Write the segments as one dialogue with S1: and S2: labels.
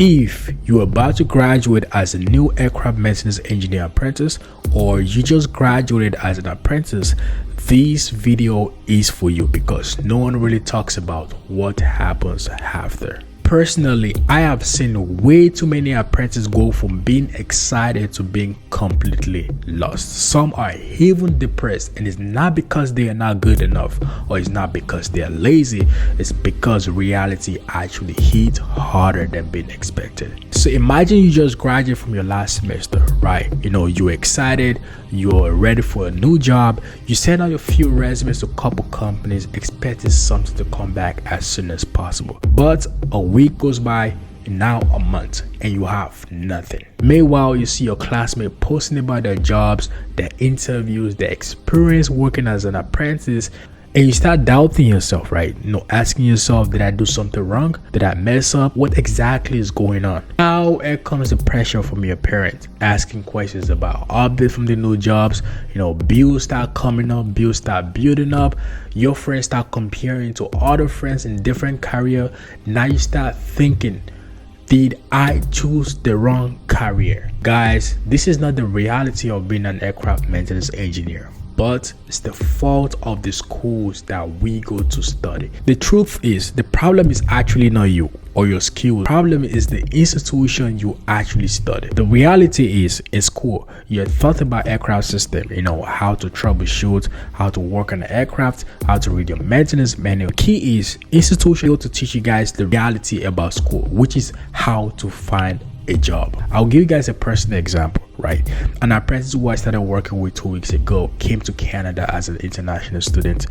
S1: If you're about to graduate as a new aircraft maintenance engineer apprentice, or you just graduated as an apprentice, this video is for you because no one really talks about what happens after. Personally, I have seen way too many apprentices go from being excited to being completely lost. Some are even depressed, and it's not because they are not good enough, or it's not because they are lazy. It's because reality actually hit harder than being expected. So imagine you just graduated from your last semester, right? You're excited, you're ready for a new job, you send out a few resumes to a couple companies expecting something to come back as soon as possible. But a week goes by, now a month, and you have nothing. Meanwhile, you see your classmates posting about their jobs, their interviews, their experience working as an apprentice, and you start doubting yourself, right? Asking yourself, did I do something wrong? Did I mess up? What exactly is going on? Now here comes the pressure from your parents, asking questions about updates from the new jobs. Bills start coming up, bills start building up. Your friends start comparing to other friends in different career. Now you start thinking, did I choose the wrong career? Guys, this is not the reality of being an aircraft maintenance engineer, but it's the fault of the schools that we go to study. The truth is, the problem is actually not you or your skill. The problem is the institution you actually study. The reality is, in school, you had thought about aircraft system, how to troubleshoot, how to work on the aircraft, how to read your maintenance manual. Key is, institution able to teach you guys the reality about school, which is how to find a job. I'll give you guys a personal example, right? An apprentice who I started working with 2 weeks ago came to Canada as an international student,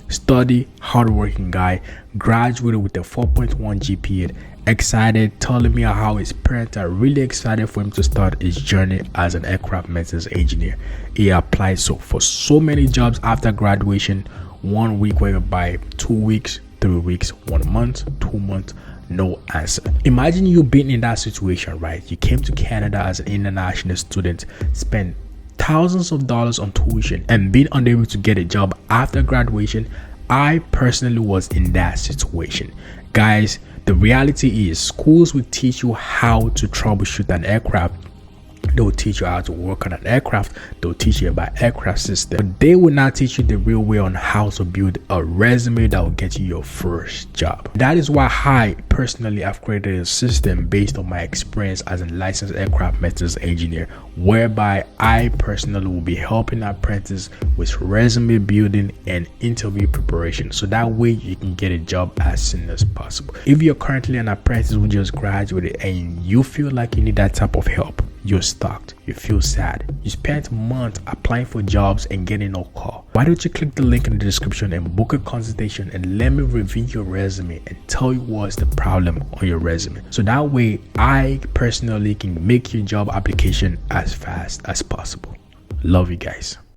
S1: study, hardworking guy, graduated with a 4.1 GPA, excited, telling me how his parents are really excited for him to start his journey as an aircraft maintenance engineer. He applied for so many jobs after graduation. 1 week went by, 2 weeks, 3 weeks, 1 month, 2 months, no answer. Imagine you being in that situation, right? You came to Canada as an international student, spent thousands of dollars on tuition, and being unable to get a job after graduation. I personally was in that situation. Guys, the reality is, schools will teach you how to troubleshoot an aircraft. They'll teach you how to work on an aircraft. They'll teach you about aircraft system, but they will not teach you the real way on how to build a resume that will get you your first job. That is why I personally have created a system based on my experience as a licensed aircraft maintenance engineer, whereby I personally will be helping apprentices with resume building and interview preparation, so that way you can get a job as soon as possible. If you're currently an apprentice who just graduated and you feel like you need that type of help, you're stuck, you feel sad, you spent months applying for jobs and getting no call, why don't you click the link in the description and book a consultation and let me review your resume and tell you what's the problem on your resume, so that way I personally can make your job application as fast as possible. Love you guys.